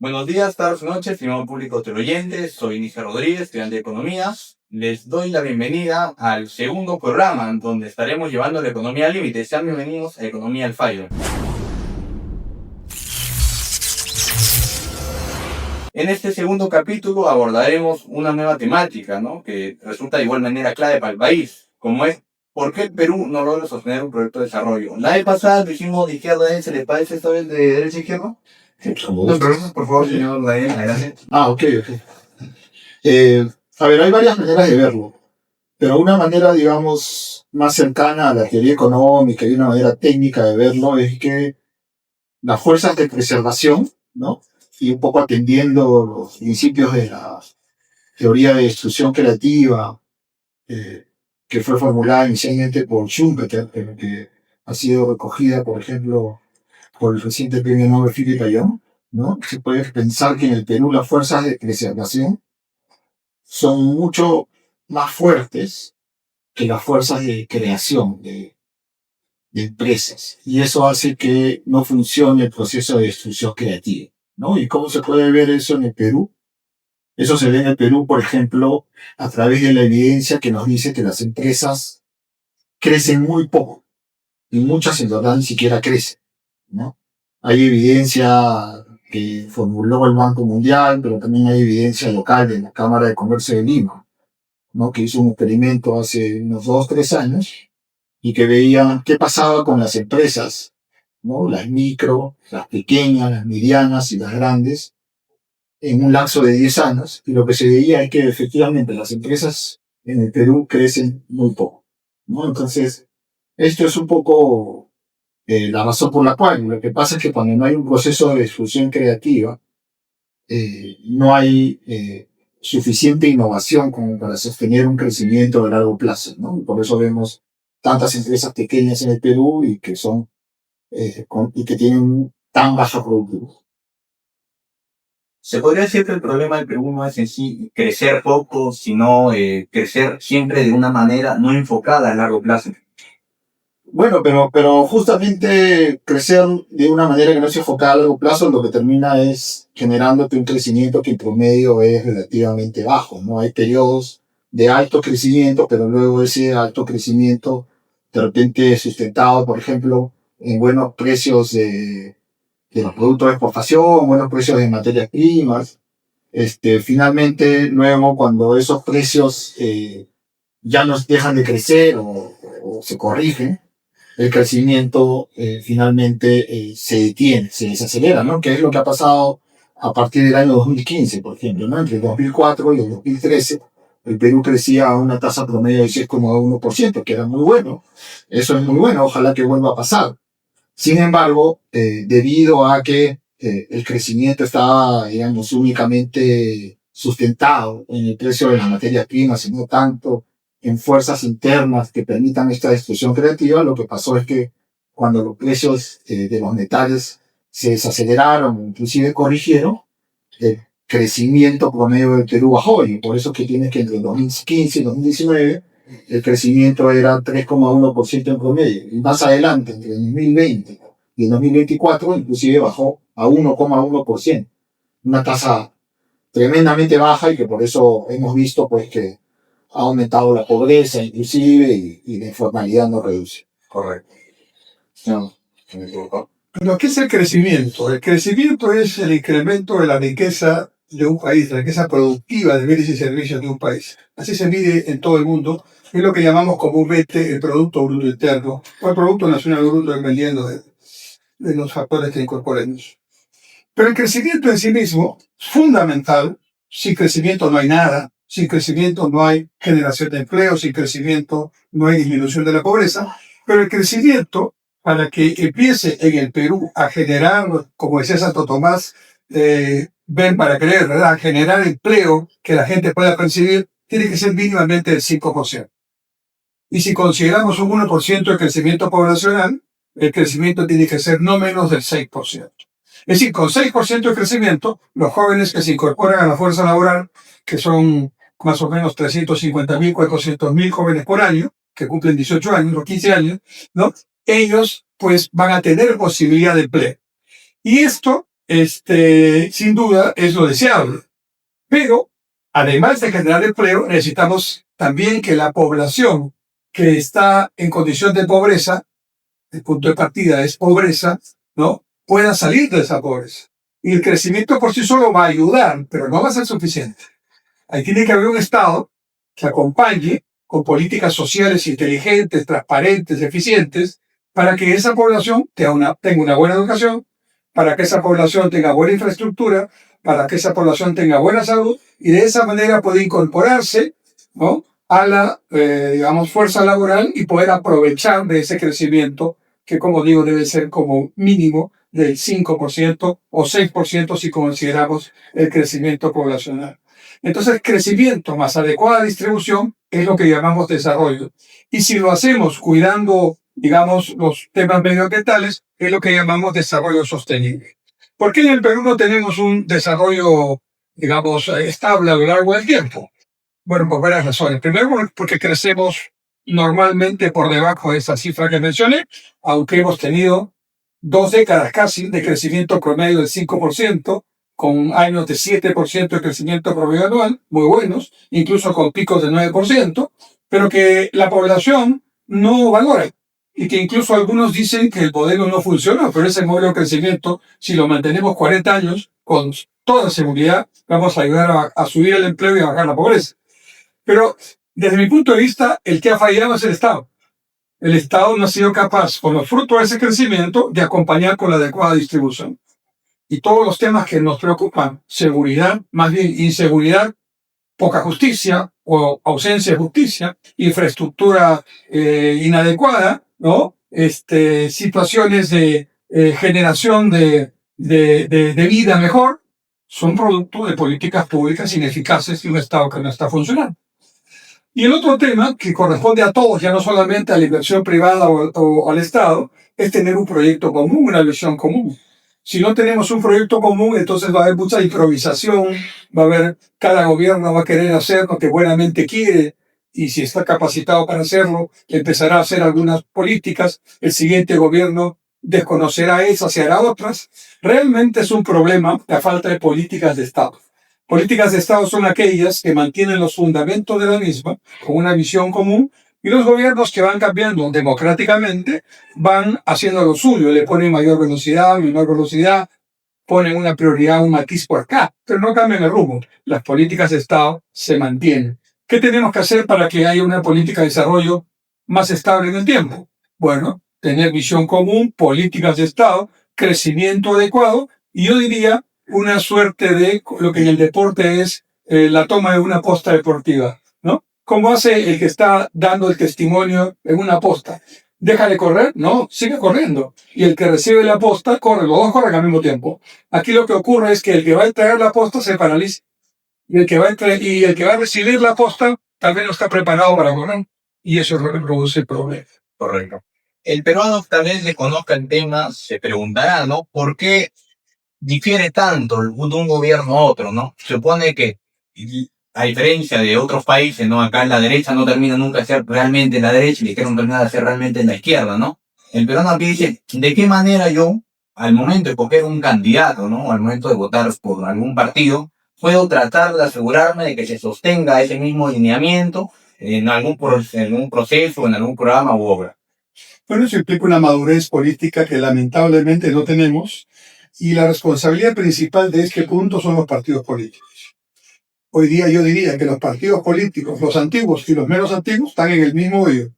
Buenos días, tardes, noches, estimado público teleoyente. Soy Níger Rodríguez, estudiante de Economía. Les doy la bienvenida al segundo programa, donde estaremos llevando la economía al límite. Sean bienvenidos a Economía al Fallo. En este segundo capítulo abordaremos una nueva temática, ¿no? Que resulta de igual manera clave para el país, como es ¿por qué el Perú no logra sostener un proyecto de desarrollo? La vez pasada lo hicimos de izquierda a derecha, ¿les parece esta vez de derecha a izquierda? No, pero por favor, señor Lael, adelante. Ok. A ver, hay varias maneras de verlo, pero una manera, digamos, más cercana a la teoría económica y una manera técnica de verlo es que las fuerzas de preservación, ¿no? Y un poco atendiendo los principios de la teoría de destrucción creativa, eh, que fue formulada inicialmente por Schumpeter, pero que ha sido recogida, por ejemplo, por el reciente premio Nobel Philip Ayón, ¿no? Se puede pensar que en el Perú las fuerzas de preservación son mucho más fuertes que las fuerzas de creación de empresas. Y eso hace que no funcione el proceso de destrucción creativa, ¿no? ¿Y cómo se puede ver eso en el Perú? Eso se ve en el Perú, por ejemplo, a través de la evidencia que nos dice que las empresas crecen muy poco. Y muchas en verdad ni siquiera crecen, ¿no? Hay evidencia que formuló el Banco Mundial, pero también hay evidencia local de la Cámara de Comercio de Lima, ¿no? Que hizo un experimento hace unos 2 o 3 años y que veía qué pasaba con las empresas, ¿no? Las micro, las pequeñas, las medianas y las grandes en un lapso de 10 años, y lo que se veía es que efectivamente las empresas en el Perú crecen muy poco, ¿no? Entonces, esto es un poco la razón por la cual lo que pasa es que cuando no hay un proceso de discusión creativa, no hay suficiente innovación como para sostener un crecimiento de largo plazo, ¿no? Y por eso vemos tantas empresas pequeñas en el Perú y que son y que tienen tan baja productividad. Se podría decir que el problema del Perú no es en sí crecer poco, sino crecer siempre de una manera no enfocada a largo plazo. Bueno, pero justamente crecer de una manera que no se enfoca a largo plazo lo que termina es generándote un crecimiento que en promedio es relativamente bajo, ¿no? Hay periodos de alto crecimiento, pero luego ese alto crecimiento de repente es sustentado, por ejemplo, en buenos precios de los productos de exportación, buenos precios de materias primas. Finalmente, luego cuando esos precios ya nos dejan de crecer o se corrigen, el crecimiento finalmente se detiene, se desacelera, ¿no? Que es lo que ha pasado a partir del año 2015, por ejemplo, ¿no? Entre el 2004 y el 2013, el Perú crecía a una tasa promedio de 6,1%, que era muy bueno. Eso es muy bueno, ojalá que vuelva a pasar. Sin embargo, debido a que el crecimiento estaba, digamos, únicamente sustentado en el precio de las materias primas y no tanto en fuerzas internas que permitan esta destrucción creativa, lo que pasó es que cuando los precios de los metales se desaceleraron, inclusive corrigieron, el crecimiento promedio del Perú bajó, y por eso que tienes que entre el 2015 y 2019 el crecimiento era 3,1% en promedio, y más adelante, entre el 2020 y el 2024, inclusive bajó a 1,1%, una tasa tremendamente baja, y que por eso hemos visto pues que ha aumentado la pobreza inclusive, y la informalidad no reduce. Correcto. No, me equivoco. Pero, ¿qué es el crecimiento? El crecimiento es el incremento de la riqueza de un país, la riqueza productiva de bienes y servicios de un país. Así se mide en todo el mundo. Es lo que llamamos comúnmente el Producto Bruto Interno o el Producto Nacional Bruto, dependiendo de los factores que incorporemos. Pero el crecimiento en sí mismo es fundamental. Sin crecimiento no hay nada. Sin crecimiento no hay generación de empleo. Sin crecimiento no hay disminución de la pobreza. Pero el crecimiento, para que empiece en el Perú a generar, como decía Santo Tomás, ven para creer, ¿verdad? A generar empleo que la gente pueda percibir, tiene que ser mínimamente del 5%. Y si consideramos un 1% de crecimiento poblacional, el crecimiento tiene que ser no menos del 6%. Es decir, con 6% de crecimiento, los jóvenes que se incorporan a la fuerza laboral, que son más o menos 350.000, 400.000 jóvenes por año, que cumplen 18 años o 15 años, ¿no? Ellos pues van a tener posibilidad de empleo. Y esto sin duda es lo deseable. Pero, además de generar empleo, necesitamos también que la población que está en condición de pobreza, el punto de partida es pobreza, ¿no?, pueda salir de esa pobreza. Y el crecimiento por sí solo va a ayudar, pero no va a ser suficiente. Ahí tiene que haber un Estado que acompañe con políticas sociales inteligentes, transparentes, eficientes, para que esa población tenga una buena educación, para que esa población tenga buena infraestructura, para que esa población tenga buena salud, y de esa manera puede incorporarse, ¿no?, a la, fuerza laboral y poder aprovechar de ese crecimiento que, como digo, debe ser como mínimo del 5% o 6% si consideramos el crecimiento poblacional. Entonces, crecimiento más adecuada distribución es lo que llamamos desarrollo. Y si lo hacemos cuidando, digamos, los temas medioambientales, es lo que llamamos desarrollo sostenible. ¿Por qué en el Perú no tenemos un desarrollo, digamos, estable a lo largo del tiempo? Bueno, por varias razones. Primero, porque crecemos normalmente por debajo de esa cifra que mencioné, aunque hemos tenido 2 décadas casi de crecimiento promedio del 5%, con años de 7% de crecimiento promedio anual, muy buenos, incluso con picos de 9%, pero que la población no valora. Y que incluso algunos dicen que el modelo no funciona, pero ese modelo de crecimiento, si lo mantenemos 40 años, con toda seguridad, vamos a ayudar a subir el empleo y a bajar la pobreza. Pero desde mi punto de vista, el que ha fallado es el Estado. El Estado no ha sido capaz, con los frutos de ese crecimiento, de acompañar con la adecuada distribución. Y todos los temas que nos preocupan, seguridad, más bien inseguridad, poca justicia o ausencia de justicia, infraestructura inadecuada, ¿no?, situaciones de generación de vida mejor, son producto de políticas públicas ineficaces y un Estado que no está funcionando. Y el otro tema que corresponde a todos, ya no solamente a la inversión privada o al Estado, es tener un proyecto común, una visión común. Si no tenemos un proyecto común, entonces va a haber mucha improvisación, cada gobierno va a querer hacer lo que buenamente quiere, y si está capacitado para hacerlo, empezará a hacer algunas políticas, el siguiente gobierno desconocerá esas y hará otras. Realmente es un problema la falta de políticas de Estado. Políticas de Estado son aquellas que mantienen los fundamentos de la misma, con una visión común, y los gobiernos que van cambiando democráticamente van haciendo lo suyo, le ponen mayor velocidad, menor velocidad, ponen una prioridad, un matiz por acá, pero no cambian el rumbo. Las políticas de Estado se mantienen. ¿Qué tenemos que hacer para que haya una política de desarrollo más estable en el tiempo? Bueno, tener visión común, políticas de Estado, crecimiento adecuado, y yo diría una suerte de lo que en el deporte es la toma de una posta deportiva, ¿no? ¿Cómo hace el que está dando el testimonio en una posta? ¿Deja de correr? No, sigue corriendo. Y el que recibe la posta, corre, los dos corren al mismo tiempo. Aquí lo que ocurre es que el que va a entregar la posta se paraliza. Y el que va a recibir la posta tal vez no está preparado para correr. Y eso es lo que produce el problema. Correcto. El peruano tal vez desconozca el tema, se preguntará, ¿no?, ¿por qué difiere tanto de un gobierno a otro, ¿no? Se supone que, a diferencia de otros países, ¿no?, acá la derecha no termina nunca de ser realmente la derecha y la izquierda no termina de ser realmente la izquierda, ¿no? El peruano aquí dice, ¿de qué manera yo, al momento de escoger un candidato, ¿no?, al momento de votar por algún partido, puedo tratar de asegurarme de que se sostenga ese mismo lineamiento en algún proceso, en algún programa u obra? Bueno, eso implica una madurez política que lamentablemente no tenemos, y la responsabilidad principal de este punto son los partidos políticos. Hoy día yo diría que los partidos políticos, los antiguos y los menos antiguos, están en el mismo hoyo,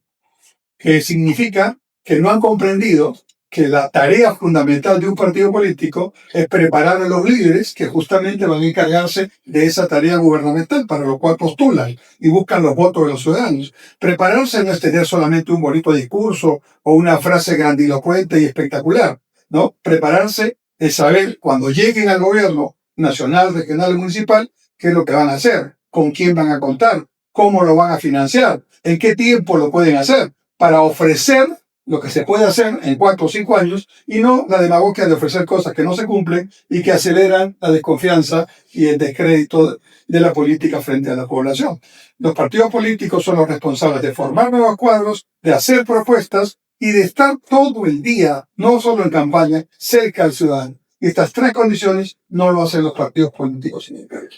que significa que no han comprendido que la tarea fundamental de un partido político es preparar a los líderes que justamente van a encargarse de esa tarea gubernamental, para lo cual postulan y buscan los votos de los ciudadanos. Prepararse no es tener solamente un bonito discurso o una frase grandilocuente y espectacular, ¿no? Prepararse es saber cuando lleguen al gobierno nacional, regional y municipal, qué es lo que van a hacer, con quién van a contar, cómo lo van a financiar, en qué tiempo lo pueden hacer, para ofrecer lo que se puede hacer en 4 o 5 años, y no la demagogia de ofrecer cosas que no se cumplen y que aceleran la desconfianza y el descrédito de la política frente a la población. Los partidos políticos son los responsables de formar nuevos cuadros, de hacer propuestas y de estar todo el día, no solo en campaña, cerca al ciudadano. Y estas tres condiciones no lo hacen los partidos políticos en el Perú.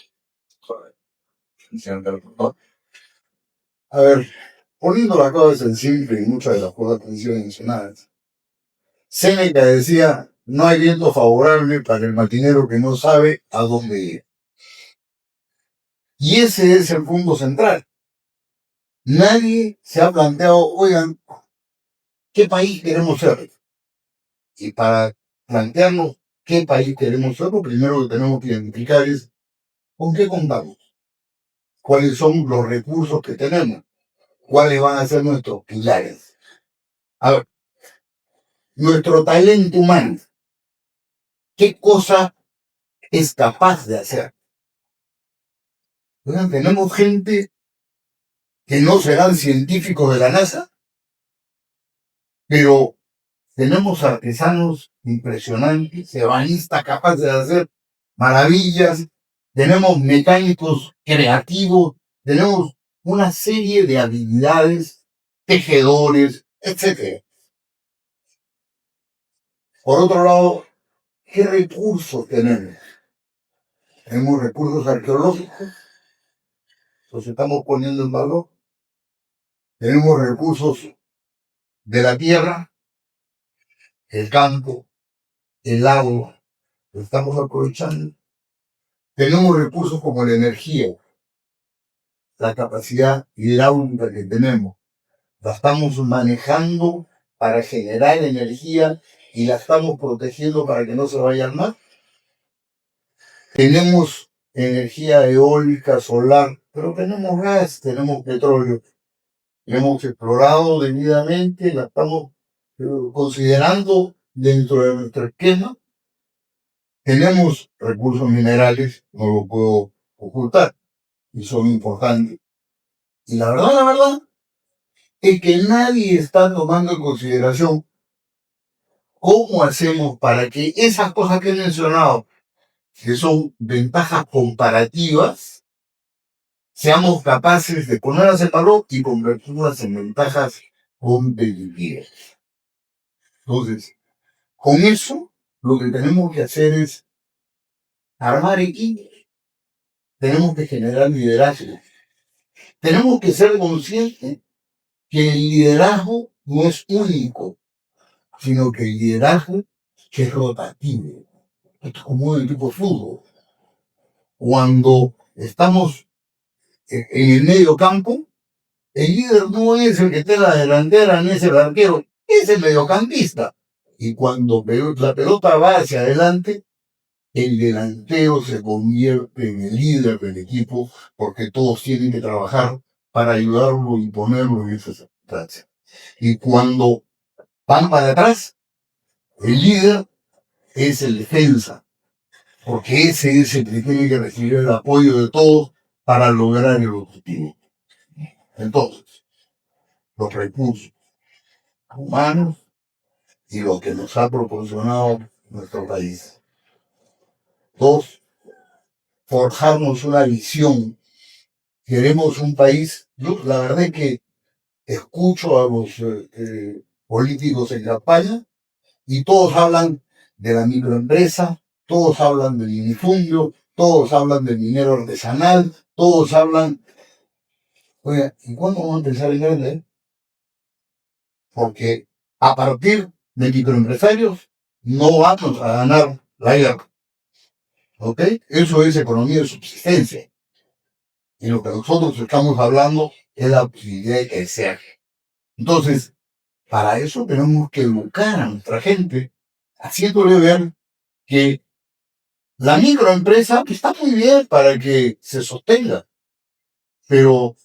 A ver, poniendo las cosas en simple y muchas de las cosas que han sido mencionadas, Séneca decía, no hay viento favorable para el marinero que no sabe a dónde ir. Y ese es el punto central. Nadie se ha planteado, oigan, ¿qué país queremos ser? Y para plantearnos qué país queremos ser, lo primero que tenemos que identificar es con qué contamos, cuáles son los recursos que tenemos, cuáles van a ser nuestros pilares. A ver, nuestro talento humano, ¿qué cosa es capaz de hacer? Oigan, tenemos gente que no serán científicos de la NASA, pero tenemos artesanos impresionantes, ebanistas capaces de hacer maravillas, tenemos mecánicos creativos, tenemos una serie de habilidades, tejedores, etc. Por otro lado, ¿qué recursos tenemos? Tenemos recursos arqueológicos, los estamos poniendo en valor. Tenemos recursos de la tierra, el campo, el agua, lo estamos aprovechando. Tenemos recursos como la energía, la capacidad hidráulica que tenemos. La estamos manejando para generar energía y la estamos protegiendo para que no se vaya al mar. Tenemos energía eólica, solar, pero tenemos gas, tenemos petróleo. La hemos explorado debidamente, la estamos considerando dentro de nuestro esquema. Tenemos recursos minerales, no lo puedo ocultar, y son importantes. Y la verdad, es que nadie está tomando en consideración cómo hacemos para que esas cosas que he mencionado, que son ventajas comparativas, seamos capaces de ponerlas en valor y convertirlas en ventajas competitivas. Entonces, con eso, lo que tenemos que hacer es armar equipos. Tenemos que generar liderazgo. Tenemos que ser conscientes que el liderazgo no es único, sino que el liderazgo es rotativo. Esto es como un equipo de fútbol. Cuando estamos en el medio campo, el líder no es el que está en la delantera, ni es el arquero, es el mediocampista. Y cuando la pelota va hacia adelante, el delantero se convierte en el líder del equipo porque todos tienen que trabajar para ayudarlo y ponerlo en esa circunstancia. Y cuando van para atrás, el líder es el defensa, porque ese es el que tiene que recibir el apoyo de todos para lograr el objetivo. Entonces, los recursos humanos y lo que nos ha proporcionado nuestro país. Dos, forjarnos una visión. Queremos un país, yo la verdad es que escucho a los políticos en campaña y todos hablan de la microempresa, todos hablan del minifundio, todos hablan del minero artesanal, todos hablan... Oiga, ¿y cuándo vamos a empezar en grande? Porque a partir de microempresarios no vamos a ganar la guerra. ¿Ok? Eso es economía de subsistencia. Y lo que nosotros estamos hablando es la posibilidad de crecer. Entonces, para eso tenemos que educar a nuestra gente, haciéndole ver que la microempresa está muy bien para que se sostenga, pero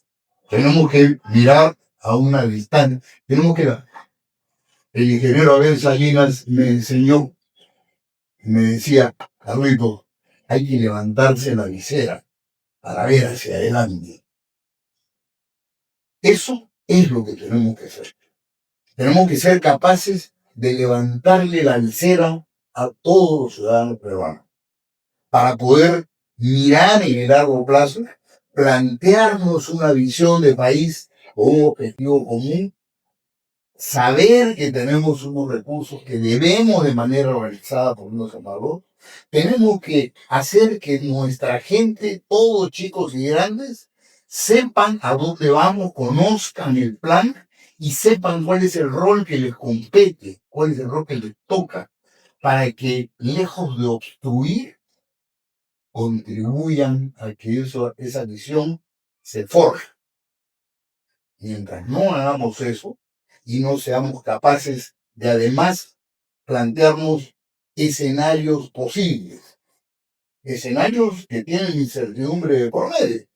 tenemos que mirar a una distancia. Tenemos que... El ingeniero Abel Salinas me enseñó, me decía, Carlito, hay que levantarse la visera para ver hacia adelante. Eso es lo que tenemos que hacer. Tenemos que ser capaces de levantarle la visera a todos los ciudadanos peruanos para poder mirar en el largo plazo, plantearnos una visión de país o un objetivo común, saber que tenemos unos recursos que debemos de manera organizada ponernos en valor. Tenemos que hacer que nuestra gente, todos chicos y grandes, sepan a dónde vamos, conozcan el plan y sepan cuál es el rol que les compete, cuál es el rol que les toca, para que lejos de obstruir, contribuyan a que esa visión se forje. Mientras no hagamos eso y no seamos capaces de además plantearnos escenarios posibles, escenarios que tienen incertidumbre de por medio.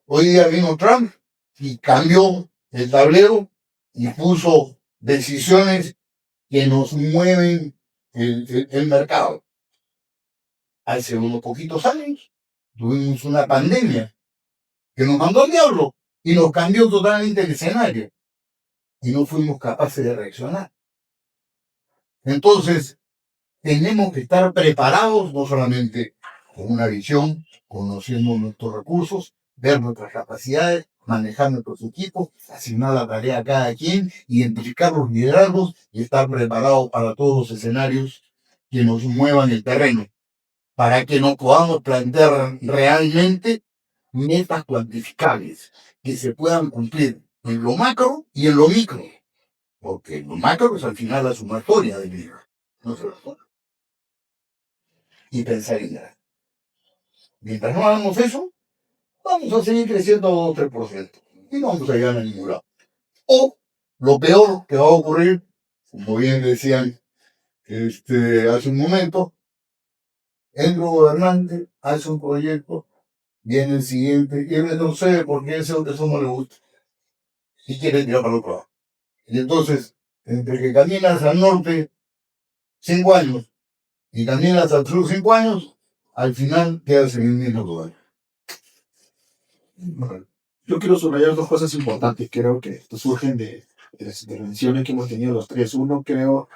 Hoy día vino Trump y cambió el tablero y puso decisiones que nos mueven el mercado. Hace unos poquitos años tuvimos una pandemia que nos mandó al diablo y nos cambió totalmente el escenario y no fuimos capaces de reaccionar. Entonces, tenemos que estar preparados no solamente con una visión, conociendo nuestros recursos, ver nuestras capacidades, manejar nuestros equipos, asignar la tarea a cada quien, identificar los liderazgos y estar preparados para todos los escenarios que nos muevan el terreno, para que nos podamos plantear realmente metas cuantificables que se puedan cumplir en lo macro y en lo micro, porque lo macro es al final la sumatoria del libro, no se lo y pensar en grande. Mientras no hagamos eso, vamos a seguir creciendo a 2 o 3% y no vamos a llegar a ningún lado. O lo peor que va a ocurrir, como bien decían hace un momento, el gobernante hace un proyecto, viene el siguiente y él no sé por qué eso no le gusta y quiere tirar para el otro lado. Y entonces, entre que caminas al norte 5 años y caminas al sur 5 años, al final quedas en el mismo lugar. Yo quiero subrayar 2 cosas importantes, creo que surgen de las intervenciones que hemos tenido los tres. Uno, creo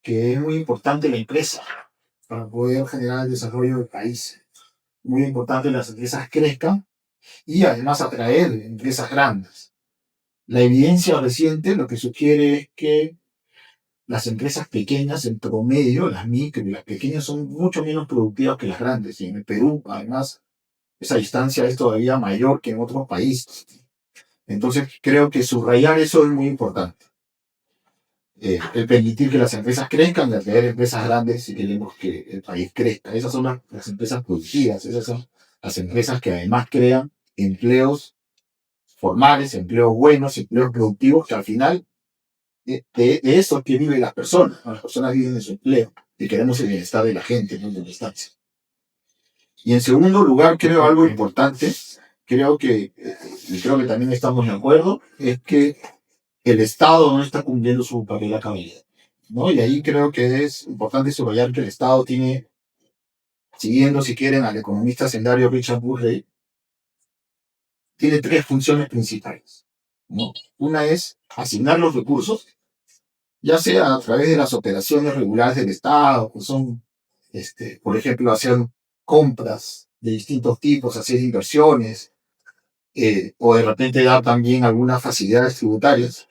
que es muy importante la empresa para poder generar el desarrollo del país. Muy importante que las empresas crezcan y además atraer empresas grandes. La evidencia reciente lo que sugiere es que las empresas pequeñas, en promedio, las micro y las pequeñas, son mucho menos productivas que las grandes. Y en el Perú, además, esa distancia es todavía mayor que en otros países. Entonces, creo que subrayar eso es muy importante. El permitir que las empresas crezcan, de atraer empresas grandes si queremos que el país crezca. Esas son las empresas productivas, esas son las empresas que además crean empleos formales, empleos buenos, empleos productivos, que al final de eso es que viven las personas. Las personas viven de su empleo y queremos el bienestar de la gente, no el bienestar. Y en segundo lugar, creo algo importante, creo que también estamos de acuerdo, es que el Estado no está cumpliendo su papel a cabalidad, ¿no? Y ahí creo que es importante subrayar que el Estado tiene, siguiendo si quieren al economista sendario Richard Burley, tiene 3 funciones principales, ¿no? Una es asignar los recursos, ya sea a través de las operaciones regulares del Estado, que son, por ejemplo, hacer compras de distintos tipos, hacer inversiones, o de repente dar también algunas facilidades tributarias.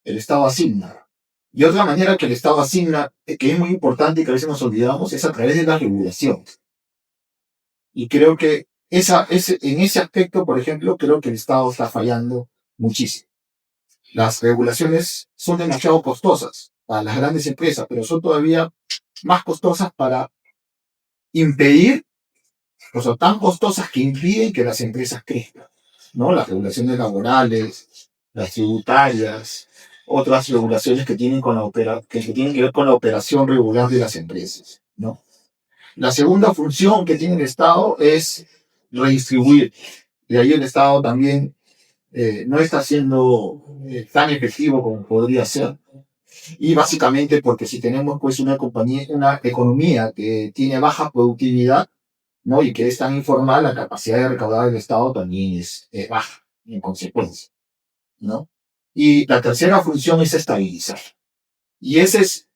El Estado asigna. Y otra manera que el Estado asigna, que es muy importante y que a veces nos olvidamos, es a través de la regulación. Y creo que en ese aspecto, por ejemplo, creo que el Estado está fallando muchísimo. Las regulaciones son demasiado costosas para las grandes empresas, pero son todavía más costosas para impedir, o sea, tan costosas que impiden que las empresas crezcan, ¿no? Las regulaciones laborales, las tributarias, otras regulaciones que tienen que tienen que ver con la operación regular de las empresas, ¿no? La segunda función que tiene el Estado es redistribuir. De ahí el Estado también no está siendo tan efectivo como podría ser. Y básicamente porque si tenemos pues una economía que tiene baja productividad, ¿no? Y que es tan informal, la capacidad de recaudar del Estado también es baja, en consecuencia, ¿no? Y la tercera función es estabilizar. Y esa es,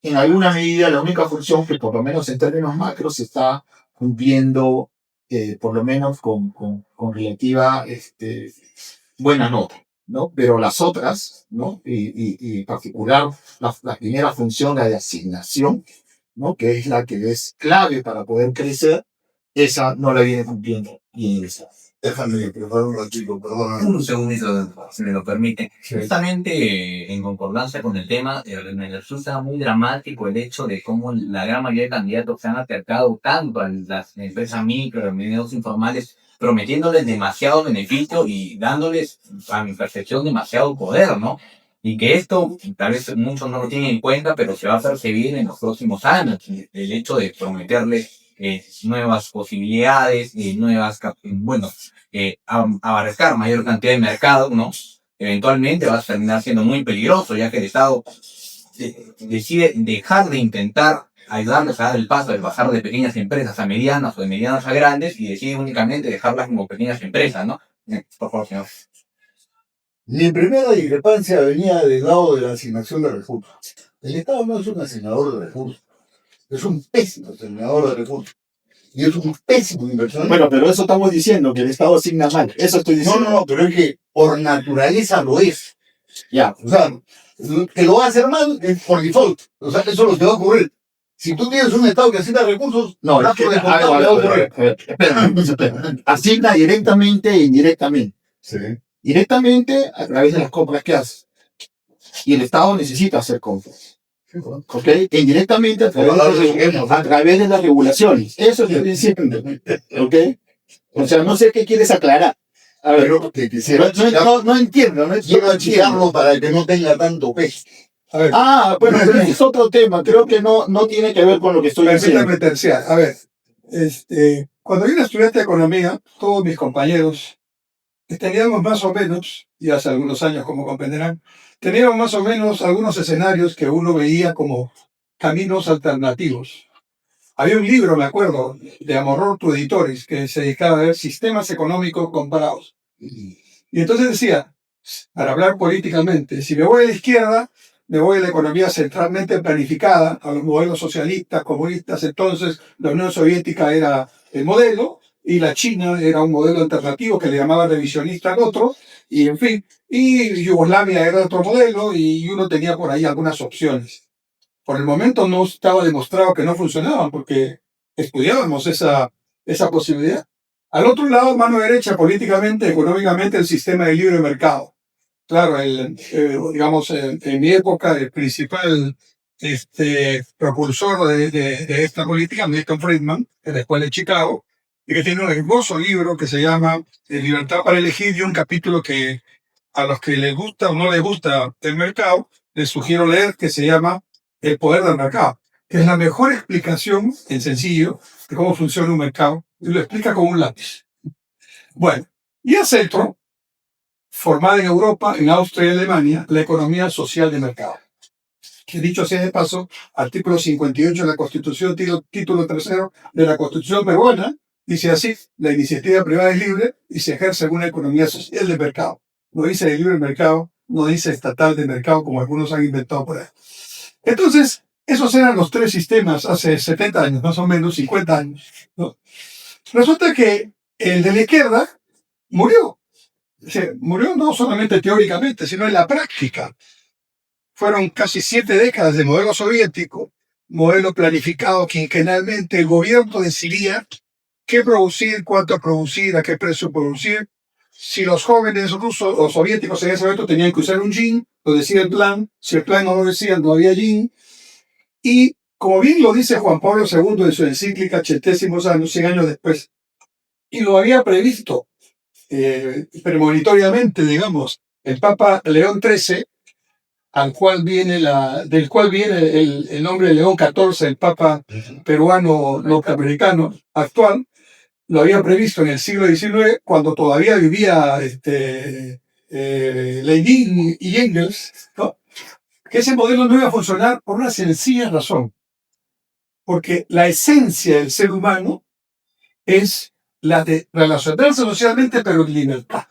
en alguna medida, la única función que, por lo menos en términos macros, se está cumpliendo, por lo menos con relativa buena nota, ¿no? Pero las otras, ¿no? Y en particular la primera función, la de asignación, ¿no? Que es la que es clave para poder crecer, esa no la viene cumpliendo bien esa. Déjame preparar un ratito, perdón. Un segundito, si me lo permite. Sí. Justamente en concordancia con el tema, me resulta muy dramático el hecho de cómo la gran mayoría de candidatos se han acercado tanto a las empresas micro, medios informales, prometiéndoles demasiado beneficio y dándoles, a mi percepción, demasiado poder, ¿no? Y que esto, tal vez muchos no lo tienen en cuenta, pero se va a percibir en los próximos años. El hecho de prometerles nuevas posibilidades, abarcar mayor cantidad de mercado, ¿no? Eventualmente va a terminar siendo muy peligroso, ya que el Estado decide dejar de intentar ayudarles a dar el paso de pasar de pequeñas empresas a medianas o de medianas a grandes y decide únicamente dejarlas como pequeñas empresas, ¿no? Por favor, señor. Mi primera discrepancia venía del lado de la asignación de recursos. El Estado no es un asignador de recursos, es un pésimo asignador de recursos. Y es un pésimo inversionista. Bueno, pero eso estamos diciendo, que el Estado asigna mal. Eso estoy diciendo. No, pero es que por naturaleza lo es. Ya. O sea, que lo va a hacer mal es por default. O sea, eso es lo que va a ocurrir. Si tú tienes un Estado que asigna recursos, No, está es que, por descontado que va a ocurrir. espera. Asigna directamente e indirectamente. Sí. Directamente a través de las compras que hace. Y el Estado necesita hacer compras. ¿Ok? E indirectamente a través de las regulaciones. Eso estoy diciendo. ¿Ok? O sea, no sé qué quieres aclarar. A ver, Pero que quisiera no entiendo. quiero achicarlo para que no tenga tanto peso. A ver, Bueno, pero ese es otro tema. Creo que no tiene que ver con lo que estoy diciendo. permítame terciar. A ver, cuando yo era estudiante de economía, todos mis compañeros teníamos más o menos, y hace algunos años, como comprenderán, teníamos más o menos algunos escenarios que uno veía como caminos alternativos. Había un libro, me acuerdo, de Amororto Editores, que se dedicaba a ver sistemas económicos comparados. Y entonces decía, para hablar políticamente, si me voy a la izquierda, me voy a la economía centralmente planificada, a los modelos socialistas, comunistas. Entonces la Unión Soviética era el modelo y la China era un modelo alternativo que le llamaba revisionista al otro, y en fin, y Yugoslavia era otro modelo y uno tenía por ahí algunas opciones. Por el momento no estaba demostrado que no funcionaban porque estudiábamos esa posibilidad. Al otro lado, mano derecha, políticamente, económicamente, el sistema de libre mercado. Claro, en mi época, el principal propulsor de esta política, Milton Friedman, de la Escuela de Chicago, y que tiene un hermoso libro que se llama Libertad para elegir, y un capítulo que a los que les gusta o no les gusta el mercado, les sugiero leer, que se llama El poder del mercado, que es la mejor explicación, en sencillo, de cómo funciona un mercado, y lo explica con un lápiz. Bueno, y al centro, formada en Europa, en Austria y Alemania, la economía social de mercado. Que dicho sea de paso, artículo 58 de la Constitución, título tercero de la Constitución peruana, dice así: la iniciativa privada es libre y se ejerce en una economía social de mercado. No dice de libre mercado, no dice estatal de mercado, como algunos han inventado por ahí. Entonces, esos eran los tres sistemas hace 70 años, más o menos 50 años, ¿no? Resulta que el de la izquierda murió. Murió no solamente teóricamente, sino en la práctica. Fueron casi 7 décadas de modelo soviético, modelo planificado quinquenalmente. El gobierno decidía qué producir, cuánto producir, a qué precio producir. Si los jóvenes rusos o soviéticos en ese momento tenían que usar un jean, lo decía el plan. Si el plan no lo decía, no había jean. Y como bien lo dice Juan Pablo II en su encíclica Centésimos Años, 100 años después, y lo había previsto premonitoriamente, digamos, el Papa León XIII, del cual viene el nombre de León XIV, el Papa peruano norteamericano actual. Lo había previsto en el siglo XIX, cuando todavía vivía Lenin y Engels, ¿no? Que ese modelo no iba a funcionar por una sencilla razón. Porque la esencia del ser humano es la de relacionarse socialmente, pero en libertad.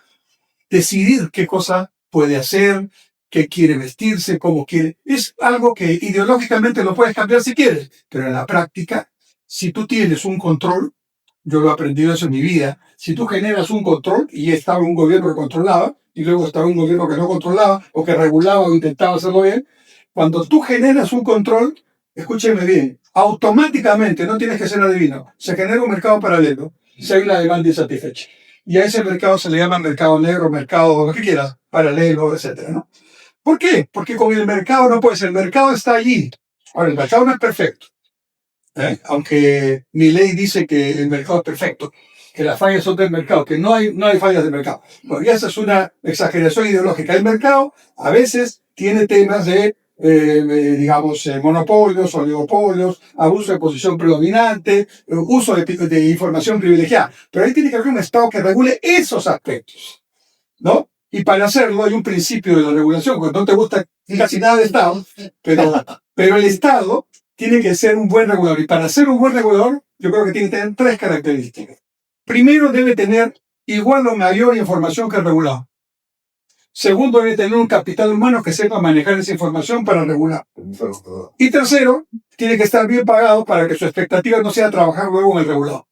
Decidir qué cosa puede hacer, qué quiere vestirse, cómo quiere. Es algo que ideológicamente lo puedes cambiar si quieres, pero en la práctica, si tú tienes un control, yo lo he aprendido eso en mi vida, si tú generas un control, y estaba un gobierno que controlaba, y luego estaba un gobierno que no controlaba, o que regulaba o intentaba hacerlo bien, cuando tú generas un control, escúcheme bien, automáticamente, no tienes que ser adivino, se genera un mercado paralelo, si hay una demanda insatisfecha. Y a ese mercado se le llama mercado negro, mercado, lo que quieras, paralelo, etcétera, ¿no? ¿Por qué? Porque con el mercado no puede ser, el mercado está allí. Ahora, el mercado no es perfecto, aunque mi ley dice que el mercado es perfecto, que las fallas son del mercado, que no hay fallas del mercado. Bueno, ya esa es una exageración ideológica. El mercado a veces tiene temas de, digamos, monopolios, oligopolios, abuso de posición predominante, uso de información privilegiada. Pero ahí tiene que haber un Estado que regule esos aspectos, ¿no? Y para hacerlo hay un principio de la regulación, cuando no te gusta casi nada de Estado, pero el Estado tiene que ser un buen regulador. Y para ser un buen regulador, yo creo que tiene que tener tres características. Primero, debe tener igual o mayor información que el regulador. Segundo, debe tener un capital humano que sepa manejar esa información para regular. Y tercero, tiene que estar bien pagado para que su expectativa no sea trabajar luego en el regulador,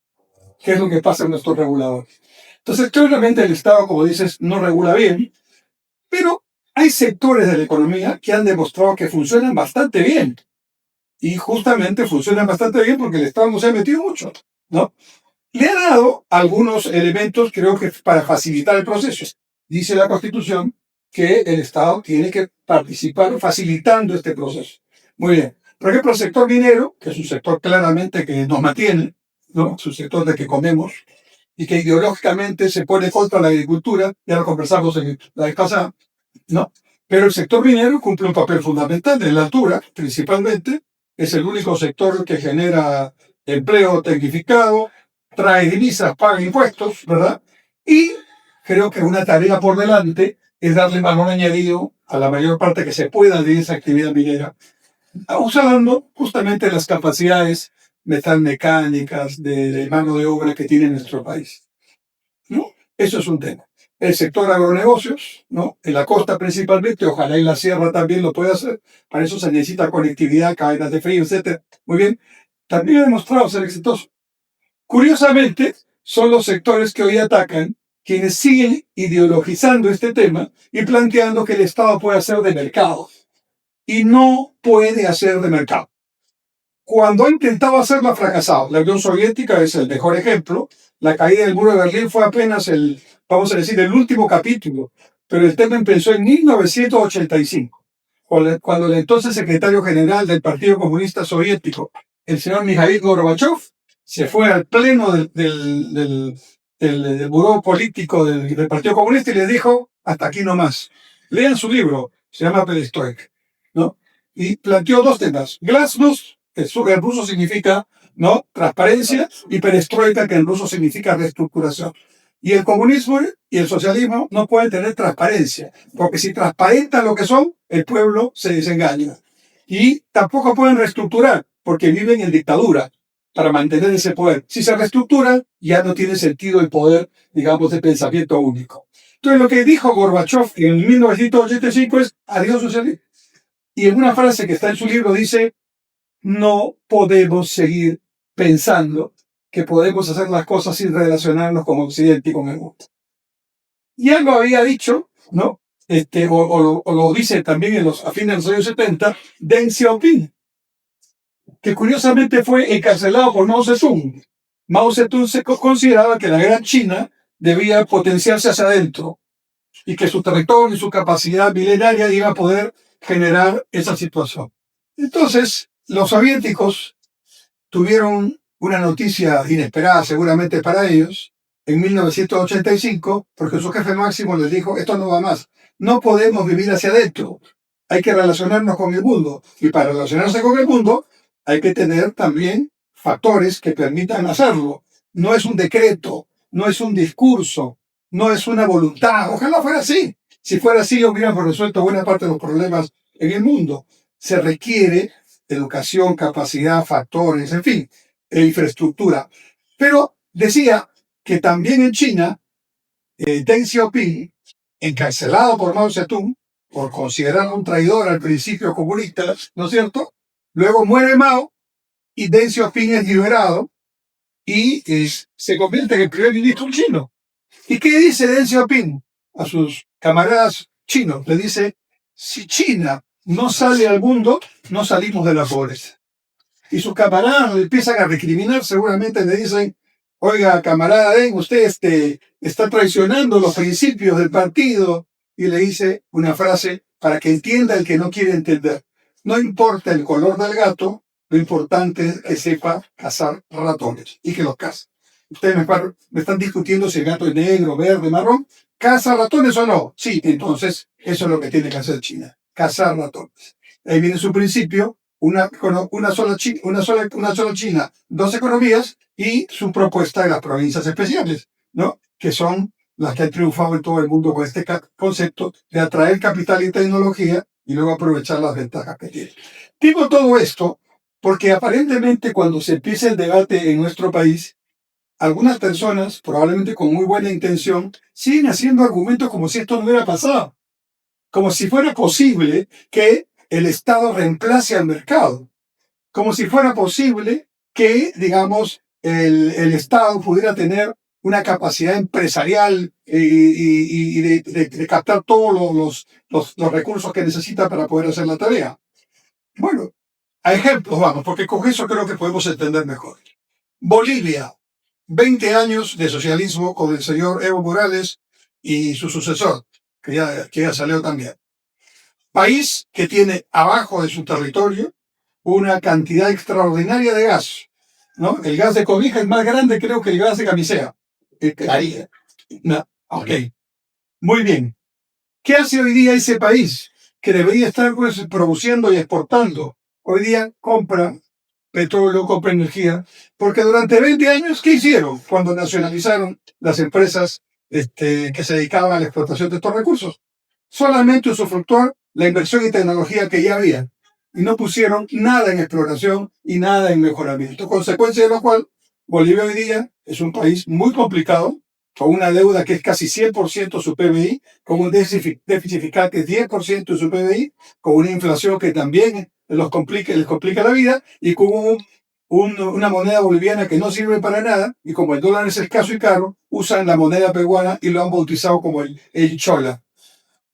que es lo que pasa en nuestros reguladores. Entonces, claramente el Estado, como dices, no regula bien, pero hay sectores de la economía que han demostrado que funcionan bastante bien. Y justamente funcionan bastante bien porque el Estado no se ha metido mucho, ¿no? Le ha dado algunos elementos, creo que para facilitar el proceso. Dice la Constitución que el Estado tiene que participar facilitando este proceso. Muy bien. Por ejemplo, el sector minero, que es un sector claramente que nos mantiene, ¿no? Es un sector de que comemos y que ideológicamente se pone contra la agricultura, ya lo conversamos en la vez pasada, ¿no? Pero el sector minero cumple un papel fundamental en la altura, principalmente. Es el único sector que genera empleo tecnificado, trae divisas, paga impuestos, ¿verdad? Y creo que una tarea por delante es darle valor añadido a la mayor parte que se pueda de esa actividad minera, usando justamente las capacidades metalmecánicas de mano de obra que tiene nuestro país, ¿no? Eso es un tema. El sector agronegocios, ¿no? En la costa principalmente, ojalá en la sierra también lo pueda hacer. Para eso se necesita conectividad, cadenas de frío, etc. Muy bien. También ha demostrado ser exitoso. Curiosamente, son los sectores que hoy atacan quienes siguen ideologizando este tema y planteando que el Estado puede hacer de mercado. Y no puede hacer de mercado. Cuando ha intentado hacerlo ha fracasado. La Unión Soviética es el mejor ejemplo. La caída del muro de Berlín fue apenas vamos a decir, el último capítulo. Pero el tema empezó en 1985, cuando el entonces secretario general del Partido Comunista Soviético, el señor Mikhail Gorbachev, se fue al pleno del buró político del Partido Comunista y les dijo, hasta aquí nomás. Lean su libro, se llama Perestroika, ¿no? Y planteó dos temas. Glasnost, que en ruso significa, ¿no?, transparencia, y perestroika, que en ruso significa reestructuración. Y el comunismo y el socialismo no pueden tener transparencia, porque si transparentan lo que son, el pueblo se desengaña. Y tampoco pueden reestructurar, porque viven en dictadura para mantener ese poder. Si se reestructuran, ya no tiene sentido el poder, digamos, de pensamiento único. Entonces, lo que dijo Gorbachev en 1985 es adiós socialismo. Y en una frase que está en su libro dice, no podemos seguir pensando que podemos hacer las cosas sin relacionarnos con Occidente y con el mundo. Ya lo había dicho, ¿no? O lo dice también a fines de los años 70, Deng Xiaoping, que curiosamente fue encarcelado por Mao Zedong. Mao Zedong se consideraba que la gran China debía potenciarse hacia adentro y que su territorio y su capacidad milenaria iba a poder generar esa situación. Entonces, los soviéticos tuvieron una noticia inesperada seguramente para ellos en 1985, porque su jefe máximo les dijo, esto no va más, no podemos vivir hacia adentro, hay que relacionarnos con el mundo, y para relacionarse con el mundo hay que tener también factores que permitan hacerlo. No es un decreto, no es un discurso, no es una voluntad, ojalá fuera así. Si fuera así, hubiéramos resuelto buena parte de los problemas en el mundo. Se requiere educación, capacidad, factores, en fin, infraestructura. Pero decía que también en China, Deng Xiaoping, encarcelado por Mao Zedong, por considerarlo un traidor al principio comunista, ¿no es cierto? Luego muere Mao y Deng Xiaoping es liberado y se convierte en el primer ministro chino. ¿Y qué dice Deng Xiaoping a sus camaradas chinos? Le dice, si China no sale al mundo, no salimos de la pobreza. Y sus camaradas le empiezan a recriminar, seguramente le dicen, oiga, camarada Deng, usted está traicionando los principios del partido. Y le dice una frase para que entienda el que no quiere entender. No importa el color del gato, lo importante es que sepa cazar ratones y que los caza. Ustedes me están discutiendo si el gato es negro, verde, marrón. ¿Caza ratones o no? Sí, entonces eso es lo que tiene que hacer China, cazar ratones. Ahí viene su principio, una sola China, dos economías, y su propuesta de las provincias especiales, ¿no? Que son las que han triunfado en todo el mundo con este concepto de atraer capital y tecnología y luego aprovechar las ventajas que tiene. Digo todo esto porque aparentemente cuando se empieza el debate en nuestro país, algunas personas, probablemente con muy buena intención, siguen haciendo argumentos como si esto no hubiera pasado, como si fuera posible que el Estado reemplace al mercado, como si fuera posible que, digamos, el Estado pudiera tener una capacidad empresarial y de captar todos los recursos que necesita para poder hacer la tarea. Bueno, a ejemplos vamos, porque con eso creo que podemos entender mejor. Bolivia, 20 años de socialismo con el señor Evo Morales y su sucesor, que ya salió también. País que tiene abajo de su territorio una cantidad extraordinaria de gas, ¿no? El gas de cobija es más grande, creo, que el gas de camisea. No, ok. Muy bien. ¿Qué hace hoy día ese país que debería estar pues, produciendo y exportando? Hoy día compra petróleo, compra energía, porque durante 20 años, ¿qué hicieron cuando nacionalizaron las empresas que se dedicaban a la explotación de estos recursos? Solamente usufructuar la inversión y tecnología que ya había, y no pusieron nada en exploración y nada en mejoramiento. Consecuencia de lo cual, Bolivia hoy día es un país muy complicado, con una deuda que es casi 100% su PBI, con un déficit fiscal que es 10% de su PBI, con una inflación que también les complica la vida, y con una moneda boliviana que no sirve para nada, y como el dólar es escaso y caro, usan la moneda peruana y lo han bautizado como el chola.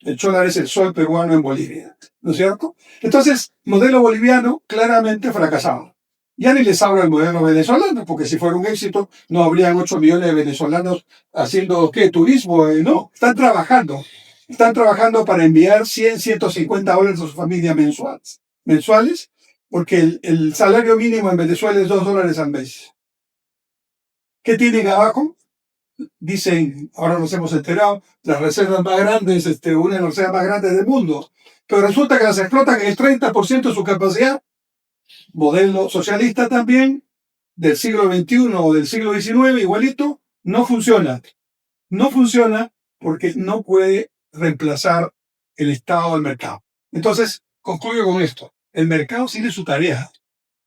El chola es el sol peruano en Bolivia, ¿no es cierto? Entonces, modelo boliviano claramente fracasado. Ya ni les hablo del modelo venezolano, porque si fuera un éxito, no habrían 8 millones de venezolanos haciendo, ¿qué? Turismo, no. Están trabajando para enviar 100, 150 dólares a su familia mensuales, porque el salario mínimo en Venezuela es $2 al mes. ¿Qué tienen abajo? Dicen, ahora nos hemos enterado, las reservas más grandes, una de las reservas más grandes del mundo, pero resulta que las explotan en el 30% de su capacidad. Modelo socialista también, del siglo XXI o del siglo XIX, igualito, no funciona. No funciona porque no puede reemplazar el estado del mercado. Entonces, concluyo con esto. El mercado tiene su tarea.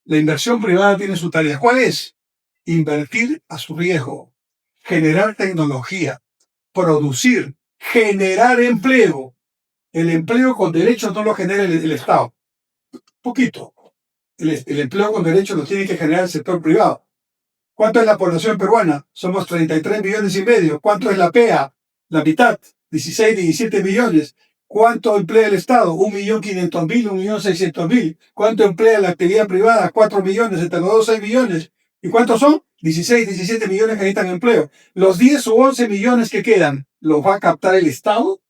La inversión privada tiene su tarea. ¿Cuál es? Invertir a su riesgo, generar tecnología, producir, generar empleo. El empleo con derechos no lo genera el Estado. Poquito. El empleo con derechos lo tiene que generar el sector privado. ¿Cuánto es la población peruana? Somos 33 millones y medio. ¿Cuánto es la PEA? La mitad, 16, 17 millones. ¿Cuánto emplea el Estado? 1.500.000, 1.600.000. ¿Cuánto emplea la actividad privada? 4 millones, entre los dos 6 millones. ¿Y cuántos son? 16, 17 millones que necesitan empleo. Los 10 o 11 millones que quedan, ¿los va a captar el Estado?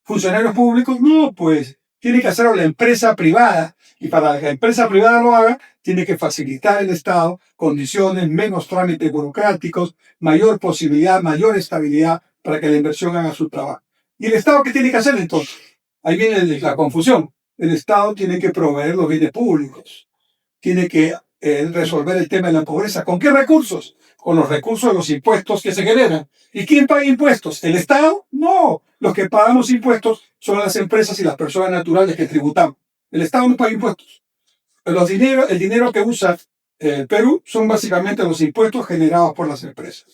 ¿Funcionarios públicos? No, pues tiene que hacerlo la empresa privada. Y para que la empresa privada lo haga, tiene que facilitar al Estado condiciones, menos trámites burocráticos, mayor posibilidad, mayor estabilidad para que la inversión haga su trabajo. ¿Y el Estado qué tiene que hacer entonces? Ahí viene la confusión. El Estado tiene que proveer los bienes públicos. Tiene que resolver el tema de la pobreza. ¿Con qué recursos? Con los recursos de los impuestos que se generan. ¿Y quién paga impuestos? ¿El Estado? No. Los que pagamos impuestos son las empresas y las personas naturales que tributamos. El Estado no paga impuestos. El dinero que usa Perú son básicamente los impuestos generados por las empresas.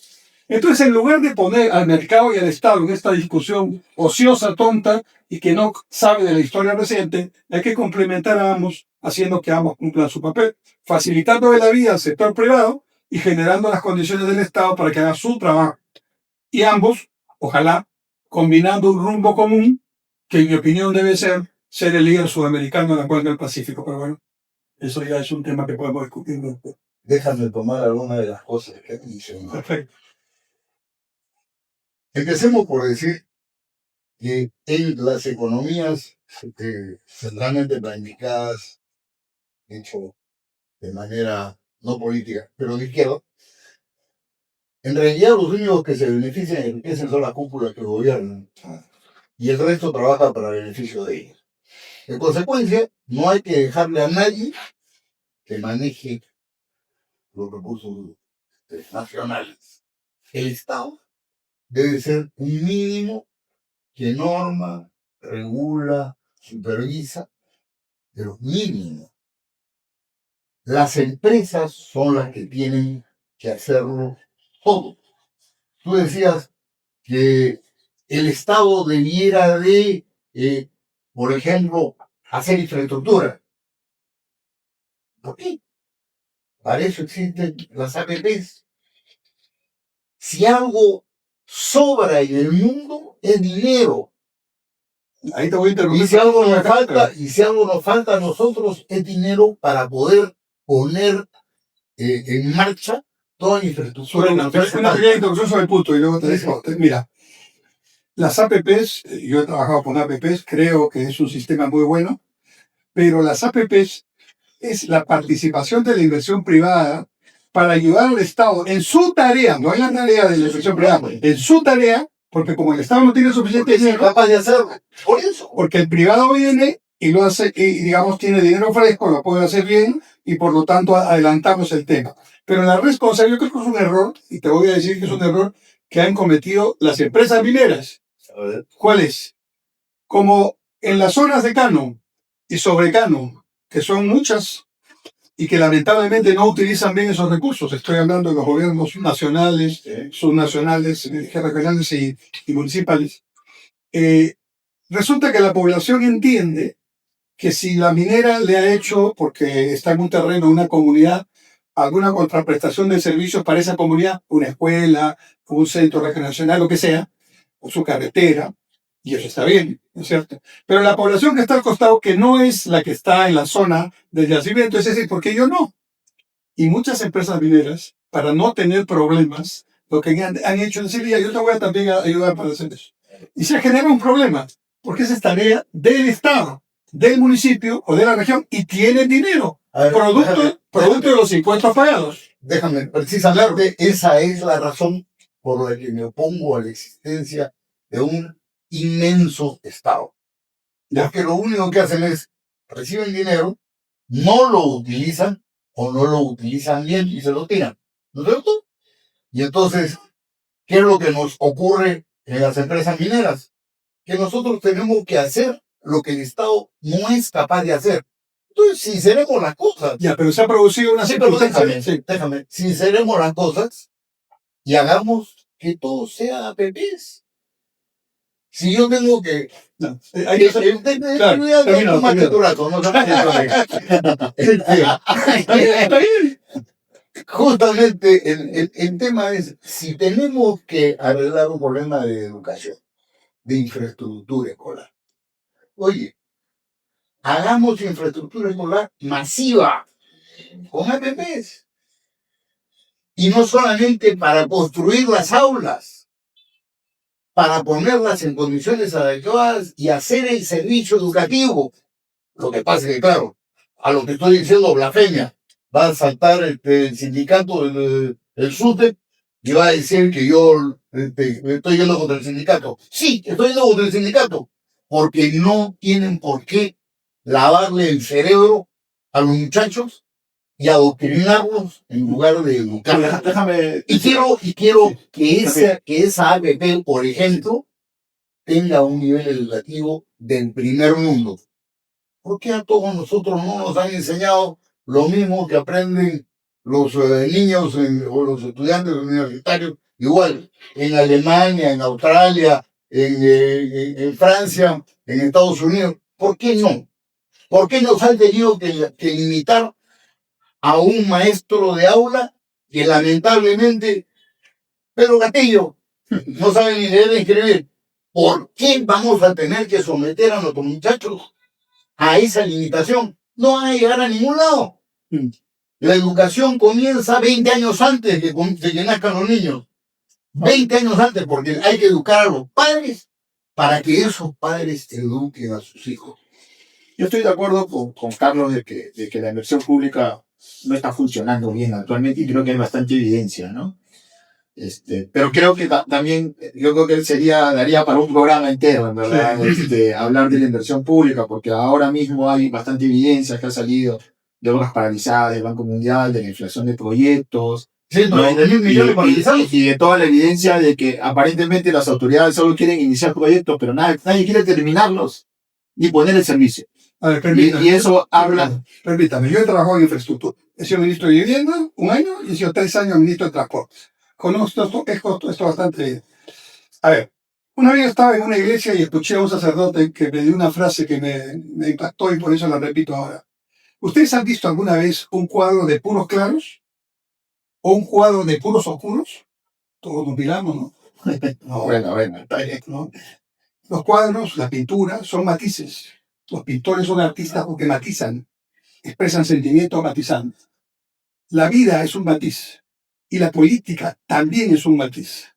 Entonces, en lugar de poner al mercado y al Estado en esta discusión ociosa, tonta y que no sabe de la historia reciente, hay que complementar a ambos, haciendo que ambos cumplan su papel, facilitando la vida al sector privado y generando las condiciones del Estado para que haga su trabajo. Y ambos, ojalá, combinando un rumbo común, que en mi opinión debe ser el líder sudamericano en la cuenca del Pacífico. Pero bueno, eso ya es un tema que podemos discutir después. Déjame tomar alguna de las cosas que mencionado. Perfecto. Empecemos por decir que en las economías centralmente planificadas, hecho de manera no política, pero de izquierda, en realidad los únicos que se benefician y enriquecen son las cúpulas que gobiernan, y el resto trabaja para beneficio de ellos. En consecuencia, no hay que dejarle a nadie que maneje los recursos nacionales. El Estado debe ser un mínimo que norma, regula, supervisa, pero mínimo. Las empresas son las que tienen que hacerlo todo. Tú decías que el Estado debiera de, por ejemplo, hacer infraestructura. ¿Por qué? Para eso existen las APPs. Si algo sobra en el mundo, es dinero. Ahí te voy a interrumpir. Y si algo nos falta a nosotros, es dinero para poder poner en marcha toda la infraestructura. Una pequeña introducción sobre el punto y luego te dejo. Mira, las APPs, yo he trabajado con APPs, creo que es un sistema muy bueno, pero las APPs es la participación de la inversión privada para ayudar al Estado en su tarea, no en la tarea de la inversión privada, en su tarea, porque como el Estado no tiene suficiente dinero, capaz de hacerlo. Por eso. Porque el privado viene y lo hace, y digamos, tiene dinero fresco, lo puede hacer bien, y por lo tanto adelantamos el tema. Pero la responsabilidad, yo creo que es un error, y te voy a decir que es un error que han cometido las empresas mineras. ¿Cuál es? Como en las zonas de Cano y sobre Cano, que son muchas, y que lamentablemente no utilizan bien esos recursos. Estoy hablando de los gobiernos nacionales, subnacionales, regionales y municipales. Resulta que la población entiende que si la minera le ha hecho, porque está en un terreno, una comunidad, alguna contraprestación de servicios para esa comunidad, una escuela, un centro recreacional, lo que sea, o su carretera, y eso está bien, ¿no es cierto? Pero la población que está al costado, que no es la que está en la zona del yacimiento, es decir, ¿por qué yo no? Y muchas empresas mineras, para no tener problemas, lo que han hecho es decir, yo te voy a también ayudar para hacer eso. Y se genera un problema, porque esa es tarea del Estado, del municipio o de la región, y tienen dinero, producto de los impuestos pagados. Déjame, precisamente esa es la razón por la que me opongo a la existencia de un inmenso Estado. Porque lo único que hacen es, reciben dinero, no lo utilizan o no lo utilizan bien y se lo tiran. ¿No es cierto? Y entonces, ¿qué es lo que nos ocurre en las empresas mineras? Que nosotros tenemos que hacer lo que el Estado no es capaz de hacer. Entonces, sinceremos las cosas. Ya, pero se ha producido una circunstancia. Déjame, sinceremos las cosas y hagamos que todo sea APPs. Si yo tengo que... No, Justamente el tema es, si tenemos que arreglar un problema de educación, de infraestructura escolar, oye, hagamos infraestructura escolar masiva, con APPs. Y no solamente para construir las aulas, para ponerlas en condiciones adecuadas y hacer el servicio educativo. Lo que pasa es que, claro, a lo que estoy diciendo, blasfemia, va a saltar el sindicato del SUTEP y va a decir que yo estoy yendo contra el sindicato. Sí, estoy yendo contra el sindicato, porque no tienen por qué lavarle el cerebro a los muchachos y adoctrinarlos en lugar de educarlos. Y quiero que esa APP, por ejemplo, tenga un nivel educativo del primer mundo. ¿Por qué a todos nosotros no nos han enseñado lo mismo que aprenden los niños o los estudiantes universitarios? Igual, en Alemania, en Australia, en Francia, en Estados Unidos. ¿Por qué no? ¿Por qué nos han tenido que limitar a un maestro de aula que lamentablemente Pedro Castillo no sabe ni leer ni escribir. ¿Por qué vamos a tener que someter a nuestros muchachos a esa limitación? No van a llegar a ningún lado. La educación comienza 20 años antes de que nazcan los niños. 20 años antes, porque hay que educar a los padres para que esos padres eduquen a sus hijos. Yo estoy de acuerdo con Carlos de que la inversión pública no está funcionando bien actualmente y creo que hay bastante evidencia, ¿no? Pero creo que también, yo creo que daría para un programa entero, en verdad, hablar de la inversión pública, porque ahora mismo hay bastante evidencia que ha salido de obras paralizadas del Banco Mundial, de la inflación de proyectos, 120.000 millones paralizados. y de toda la evidencia de que aparentemente las autoridades solo quieren iniciar proyectos, pero nadie quiere terminarlos ni poner el servicio. A ver, permítame. Y eso habla. Permítame, yo he trabajado en infraestructura. He sido ministro de Vivienda 1 año y he sido 3 años ministro de Transporte. Conozco esto bastante bien. A ver, una vez estaba en una iglesia y escuché a un sacerdote que me dio una frase que me impactó y por eso la repito ahora. ¿Ustedes han visto alguna vez un cuadro de puros claros? ¿O un cuadro de puros oscuros? Todos nos miramos, ¿no? No, Bueno, está bien. ¿no? Los cuadros, la pintura, son matices. Los pintores son artistas porque matizan, expresan sentimientos matizando. La vida es un matiz y la política también es un matiz.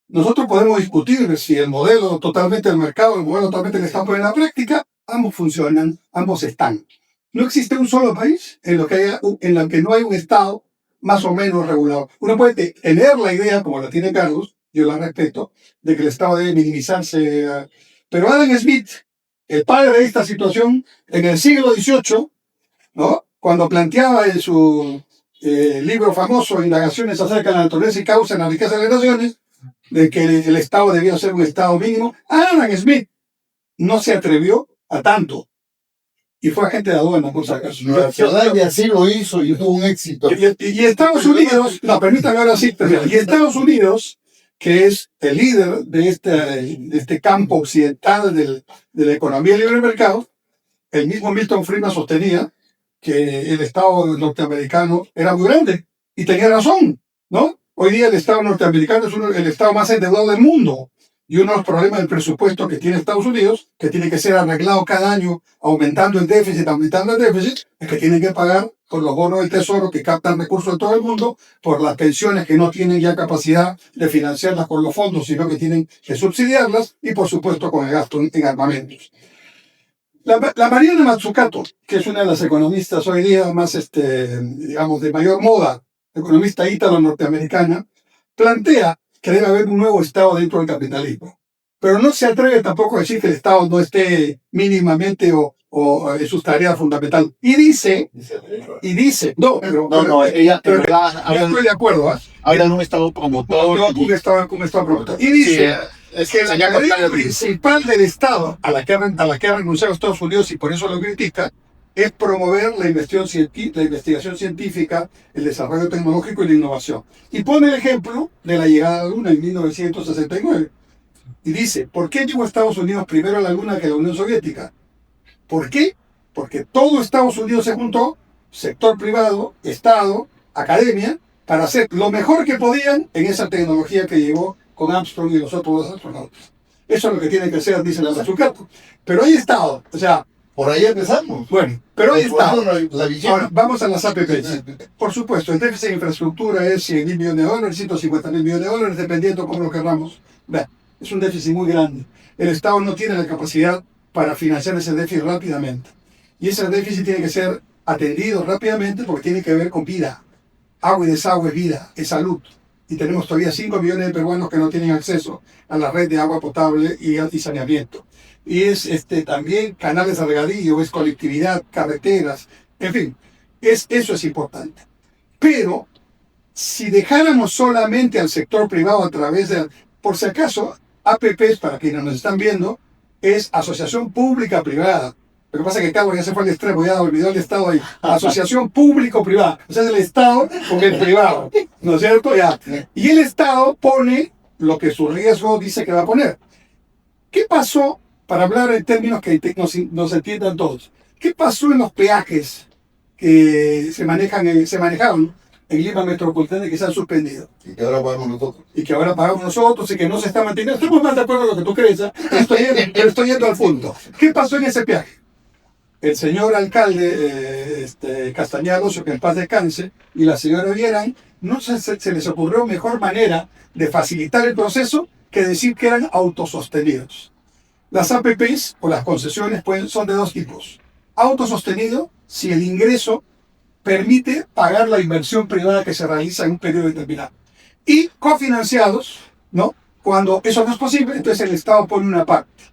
Nosotros podemos discutir si el modelo totalmente del mercado, el modelo totalmente del Estado, pero en la práctica ambos funcionan, ambos están. No existe un solo país en lo que no hay un Estado más o menos regulado. Uno puede tener la idea, como la tiene Carlos, yo la respeto, de que el Estado debe minimizarse. Pero Adam Smith, el padre de esta situación, en el siglo XVIII, ¿no? Cuando planteaba en su libro famoso, Indagaciones acerca de la naturaleza y causa en la riqueza de las naciones, de que el Estado debía ser un Estado mínimo, Adam Smith no se atrevió a tanto. Y fue agente de aduana, por si acaso. Nueva Zelanda sí lo hizo y tuvo un éxito. Y Estados Unidos, no, permítame ahora sí, y Estados Unidos, que es el líder de este campo occidental de la economía libre de mercado, el mismo Milton Friedman sostenía que el Estado norteamericano era muy grande, y tenía razón, ¿no? Hoy día el Estado norteamericano es el Estado más endeudado del mundo, y uno de los problemas del presupuesto que tiene Estados Unidos, que tiene que ser arreglado cada año, aumentando el déficit, es que tienen que pagar por los bonos del tesoro que captan recursos de todo el mundo, por las pensiones que no tienen ya capacidad de financiarlas con los fondos, sino que tienen que subsidiarlas, y por supuesto con el gasto en armamentos. La Mariana Mazzucato, que es una de las economistas hoy día más, digamos, de mayor moda, economista ítalo-norteamericana, plantea que debe haber un nuevo Estado dentro del capitalismo. Pero no se atreve tampoco a decir que el Estado no esté mínimamente o en sus tareas fundamentales. Y dice, Ella, pero, en verdad, estoy de acuerdo, ¿eh? habla de un Estado promotor. Un Estado promotor. Y dice es que la sería tarea contrario. principal del Estado, a la que ha renunciado Estados Unidos y por eso lo critica, es promover la investigación científica, el desarrollo tecnológico y la innovación. Y pone el ejemplo de la llegada a la Luna en 1969. Y dice, ¿por qué llegó Estados Unidos primero a la Luna que la Unión Soviética? ¿Por qué? Porque todo Estados Unidos se juntó, sector privado, Estado, academia, para hacer lo mejor que podían en esa tecnología que llegó con Armstrong y los otros dos astronautas. Eso es lo que tiene que hacer, dice la Mazzucato. Pero hay Estado, o sea, Por ahí empezamos. bueno, pero hay Estado. La visión. Ahora, vamos a las APPs. Por supuesto, el déficit de infraestructura es 100.000 millones de dólares, 150.000 millones de dólares, dependiendo cómo lo querramos. Es un déficit muy grande. El Estado no tiene la capacidad para financiar ese déficit rápidamente. Y ese déficit tiene que ser atendido rápidamente porque tiene que ver con vida. Agua y desagüe es vida, es salud. Y tenemos todavía 5 millones de peruanos que no tienen acceso a la red de agua potable y saneamiento. Y es también canales de regadío, es conectividad, carreteras, en fin, eso es importante. Pero si dejáramos solamente al sector privado a través de, por si acaso, APPs, para quienes nos están viendo, es asociación pública-privada. Lo que pasa es que Carlos ya se fue al extremo, ya olvidó el Estado ahí. Asociación público-privada. O sea, es el Estado con el privado. ¿No es cierto? Ya. Y el Estado pone lo que su riesgo dice que va a poner. ¿Qué pasó, para hablar en términos que nos entiendan todos, qué pasó en los peajes que se manejaron en Lima Metropolitana y que se han suspendido. Y que ahora pagamos nosotros. Y que ahora pagamos nosotros y que no se está manteniendo. Estoy muy más de acuerdo con lo que tú crees, ¿eh? Pero estoy yendo al punto. ¿Qué pasó en ese viaje? El señor alcalde Castañados, que en paz descanse, y la señora Vieran, no se les ocurrió mejor manera de facilitar el proceso que decir que eran autosostenidos. Las APPs o las concesiones son de dos tipos. Autosostenido, si el ingreso permite pagar la inversión privada que se realiza en un periodo determinado. Y cofinanciados, ¿no? Cuando eso no es posible, entonces el Estado pone una parte.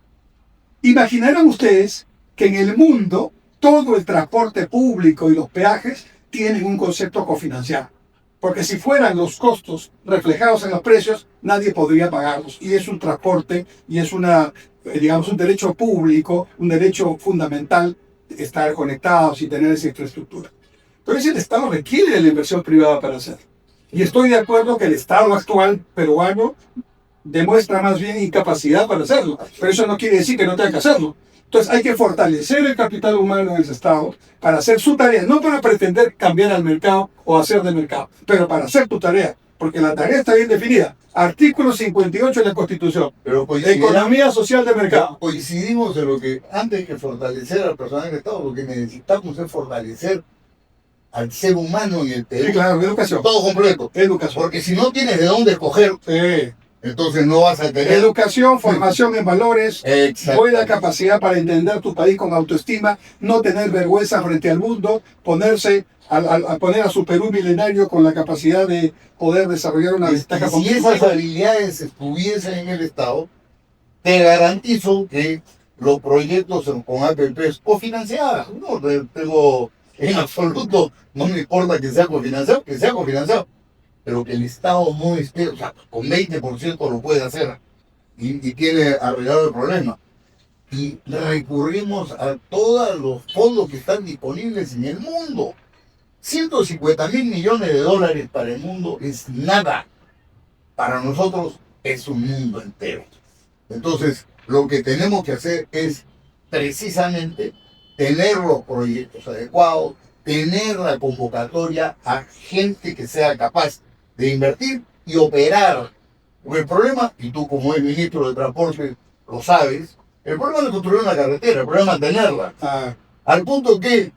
Imaginarán ustedes que en el mundo todo el transporte público y los peajes tienen un concepto cofinanciado. Porque si fueran los costos reflejados en los precios, nadie podría pagarlos. Y es un transporte y es un derecho público, un derecho fundamental estar conectados y tener esa infraestructura. Entonces el Estado requiere de la inversión privada para hacerlo. Y estoy de acuerdo que el Estado actual peruano demuestra más bien incapacidad para hacerlo. Pero eso no quiere decir que no tenga que hacerlo. Entonces hay que fortalecer el capital humano en el Estado para hacer su tarea, no para pretender cambiar al mercado o hacer de mercado, pero para hacer tu tarea, porque la tarea está bien definida. Artículo 58 de la Constitución. Pero Economía social de mercado. coincidimos en lo que antes que fortalecer al personal del Estado, lo que necesitamos es fortalecer al ser humano en el Perú. Sí, claro, educación. Todo completo. Educación. Porque si no tienes de dónde escoger, entonces no vas a tener Educación, formación en valores, Exacto. buena capacidad para entender tu país con autoestima, no tener vergüenza frente al mundo, poner a su Perú milenario con la capacidad de poder desarrollar una ventaja Si esas habilidades estuviesen en el Estado, te garantizo que los proyectos con APPs cofinanciadas, no tengo en absoluto, no me importa que sea cofinanciado, pero que el Estado no esté, o sea, con 20% lo puede hacer y tiene arreglado el problema. Y recurrimos a todos los fondos que están disponibles en el mundo. 150.000 millones de dólares para el mundo es nada. Para nosotros es un mundo entero. Entonces, lo que tenemos que hacer es precisamente tener los proyectos adecuados, tener la convocatoria a gente que sea capaz de invertir y operar. Porque el problema, y tú como el ministro de Transporte lo sabes, el problema no es construir una carretera, el problema es mantenerla. Al punto que,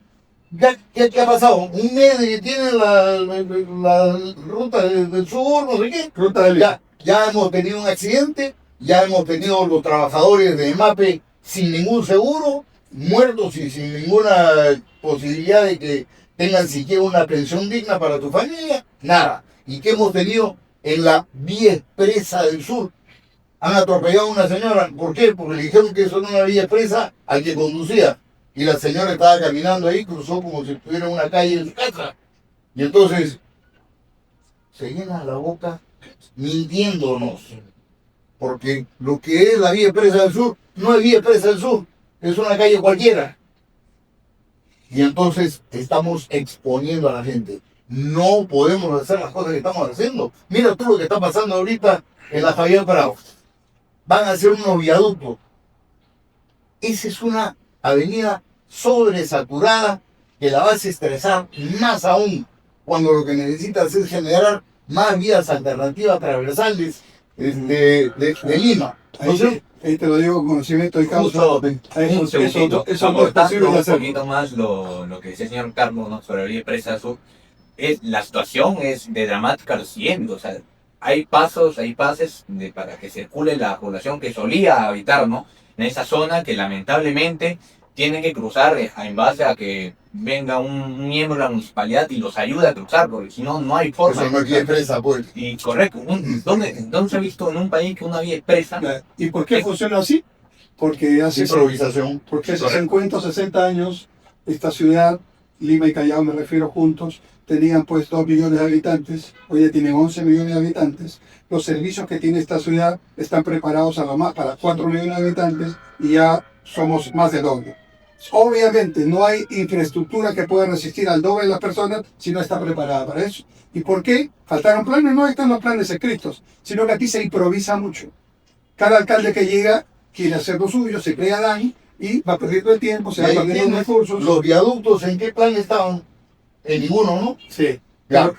¿qué ha pasado? Un mes de que tienen la ruta del sur, no sé qué. Ruta del Ya hemos tenido un accidente, ya hemos tenido los trabajadores de MAPE sin ningún seguro, muertos y sin ninguna posibilidad de que tengan siquiera una pensión digna para tu familia, nada. ¿Y qué hemos tenido en la vía expresa del sur? Han atropellado a una señora. ¿Por qué? Porque le dijeron que eso era una vía expresa al que conducía. Y la señora estaba caminando ahí, cruzó como si estuviera en una calle de su casa. Y entonces se llena la boca mintiéndonos. Porque lo que es la vía expresa del sur no es vía expresa del sur, es una calle cualquiera. Y entonces estamos exponiendo a la gente. No podemos hacer las cosas que estamos haciendo. Mira tú lo que está pasando ahorita en la Javier Prado. Van a hacer unos viaductos. Esa es una avenida sobresaturada que la vas a estresar más aún cuando lo que necesitas es generar más vías alternativas transversales de Lima. Ahí te lo digo con conocimiento de causa. Un segundito, Eso no es posible de un hacer. poquito más lo que decía el señor Carlos, ¿no? Sobre la vía expresa sur. La situación es de dramática al siguiente, o sea, hay pases para que circule la población que solía habitar, ¿no? En esa zona que lamentablemente tienen que cruzar en base a que venga un miembro de la municipalidad y los ayude a cruzar, porque si no, no hay forma. Eso no es vía expresa, pues. Y correcto, ¿dónde se ha visto en un país que una vía expresa? ¿Y por qué funciona así? Porque hace Improvisación. 50 o 60 años esta ciudad, Lima y Callao me refiero juntos, tenían pues 2 millones de habitantes, hoy ya tienen 11 millones de habitantes. Los servicios que tiene esta ciudad están preparados a lo más para 4 millones de habitantes y ya somos más de doble. Obviamente no hay infraestructura que pueda resistir al doble de las personas si no está preparada para eso. ¿Y por qué? ¿Faltaron planes? No están los planes escritos, sino que aquí se improvisa mucho. Cada alcalde que llega quiere hacer lo suyo, se crea daño y va perdiendo el tiempo, se va perdiendo los recursos. ¿Los viaductos en qué plan estaban? En ninguno, ¿no? Sí. Ya.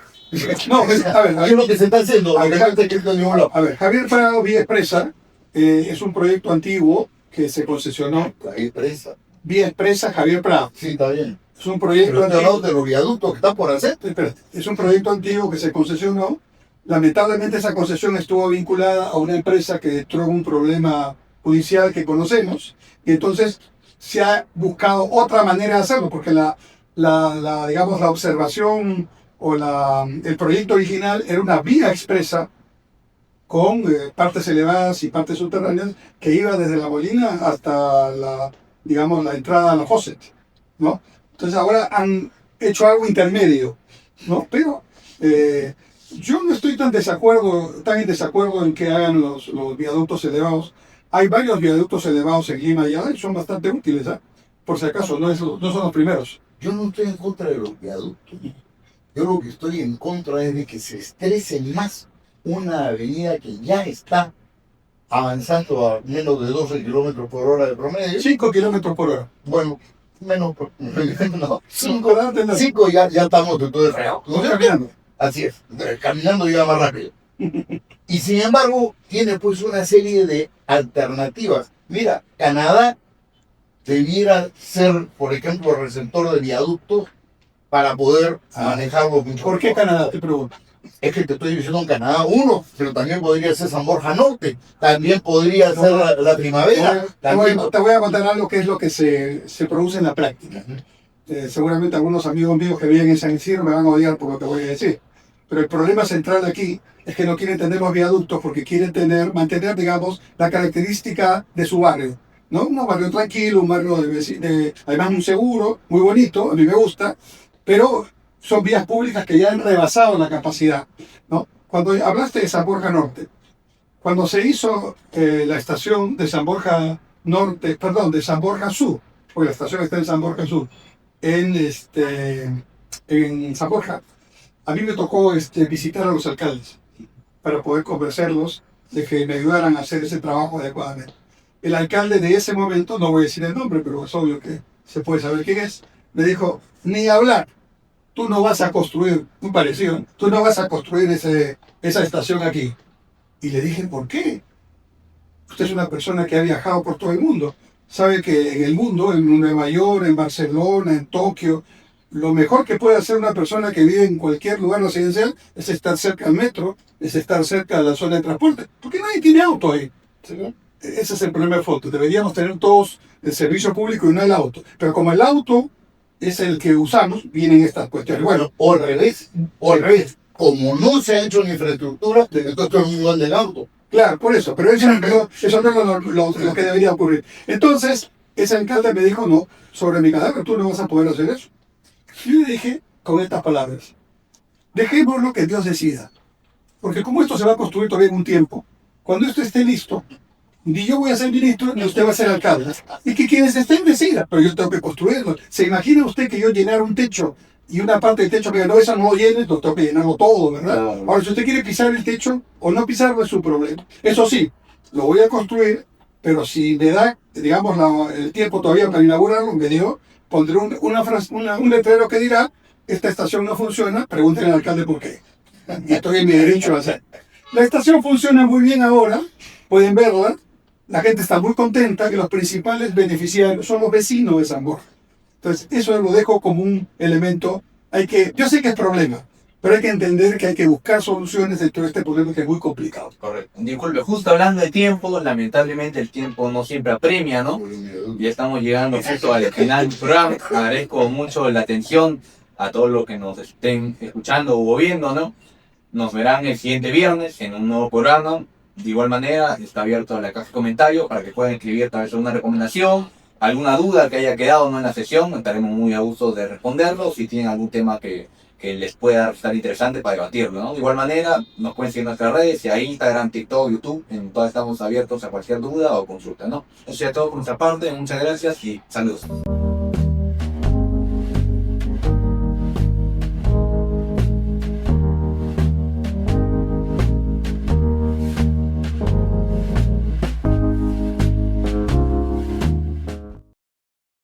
No, a ver, ¿Qué es lo que se está haciendo? Lo A que ver, no está escrito en ningún lado. a ver, Javier Prado Vía Expresa es un proyecto antiguo que se concesionó. Ahí presa. Vía Expresa Javier Prado. Sí, está bien. Es un proyecto Pero estoy antiguo. hablando de los viaductos que están por hacer. Espérate, es un proyecto antiguo que se concesionó. Lamentablemente esa concesión estuvo vinculada a una empresa que entró en un problema judicial que conocemos y entonces se ha buscado otra manera de hacerlo porque digamos, la observación o el proyecto original era una vía expresa con partes elevadas y partes subterráneas que iba desde La Molina hasta digamos, la entrada a la Fawcett, ¿no? Entonces ahora han hecho algo intermedio, ¿no? Pero yo no estoy tan en desacuerdo en que hagan los viaductos elevados. Hay varios viaductos elevados en Lima ya y son bastante útiles, ¿eh? Por si acaso, no son los primeros. Yo no estoy en contra de los viaductos. Yo lo que estoy en contra es de que se estrese más una avenida que ya está avanzando a menos de 12 kilómetros por hora de promedio. 5 kilómetros por hora. Bueno, menos, no, ¿Verdad? 5 ya estamos de todo el feo. No caminando. Así es, caminando llega más rápido. Y sin embargo, tiene pues una serie de alternativas. Mira, Canadá debiera ser, por ejemplo, receptor de viaductos para poder manejarlo mucho ¿Por qué mejor. Canadá? Te pregunto. Es que te estoy diciendo en Canadá uno, pero también podría ser San Borja Norte, también podría ser la Primavera. También... Te voy a contar algo que es lo que se produce en la práctica. Seguramente algunos amigos míos que viven en San Isidro me van a odiar por lo que voy a decir. Pero el problema central aquí es que no quieren tener los viaductos porque quieren mantener, digamos, la característica de su barrio, ¿no? Un barrio tranquilo, un barrio además muy seguro, muy bonito, a mí me gusta, pero son vías públicas que ya han rebasado la capacidad, ¿no? Cuando hablaste de San Borja Norte, cuando se hizo la estación de San Borja Norte, perdón, de San Borja Sur, porque la estación está en San Borja Sur, en San Borja, a mí me tocó visitar a los alcaldes para poder convencerlos de que me ayudaran a hacer ese trabajo adecuadamente. El alcalde de ese momento, no voy a decir el nombre, pero es obvio que se puede saber quién es, me dijo, ni hablar, tú no vas a construir, muy parecido, tú no vas a construir esa estación aquí. Y le dije, ¿por qué? Usted es una persona que ha viajado por todo el mundo. Sabe que en el mundo, en Nueva York, en Barcelona, en Tokio, lo mejor que puede hacer una persona que vive en cualquier lugar residencial es estar cerca al metro, es estar cerca de la zona de transporte. Porque nadie tiene auto ahí. ¿Sí? Ese es el primer foto. Deberíamos tener todos el servicio público y no el auto. Pero como el auto es el que usamos, vienen estas cuestiones. Bueno, o al revés, como no se ha hecho la infraestructura, entonces todo el mundo anda en auto. Claro, por eso, pero eso no es lo que debería ocurrir. Entonces, ese alcalde me dijo, no, sobre mi cadáver tú no vas a poder hacer eso. Yo le dije con estas palabras, dejémoslo que Dios decida, porque como esto se va a construir todavía en un tiempo, cuando esto esté listo, ni yo voy a ser ministro, ni usted va a ser alcalde, y que quienes estén decidan, pero yo tengo que construirlo. ¿Se imagina usted que yo llenara un techo y una parte del techo, que no, esa no lo llene, lo tengo que llenarlo todo, ¿verdad? Claro. Ahora, si usted quiere pisar el techo o no pisarlo, es su problema. Eso sí, lo voy a construir, pero si me da, digamos, el tiempo todavía para inaugurarlo, me dijo, pondré un letrero que dirá, esta estación no funciona, pregúntenle al alcalde por qué. Y estoy en mi derecho a hacer. La estación funciona muy bien ahora, pueden verla, la gente está muy contenta, que los principales beneficiarios son los vecinos de San Borja. Entonces, eso lo dejo como un elemento. Yo sé que es problema, pero hay que entender que hay que buscar soluciones dentro de este problema que es muy complicado. Correcto. Disculpe, justo hablando de tiempo, lamentablemente el tiempo no siempre apremia, ¿no? Ya estamos llegando justo al final del programa. Agradezco mucho la atención a todos los que nos estén escuchando o viendo, ¿no? Nos verán el siguiente viernes en un nuevo programa. De igual manera, está abierto la caja de comentarios para que puedan escribir tal vez una recomendación, alguna duda que haya quedado no en la sesión. Estaremos muy a gusto de responderlo. Si tienen algún tema que les pueda estar interesante para debatirlo, ¿no? De igual manera, nos pueden seguir en nuestras redes, sea Instagram, TikTok, YouTube, en todas estamos abiertos a cualquier duda o consulta, ¿no? Eso sería todo por nuestra parte, muchas gracias y saludos.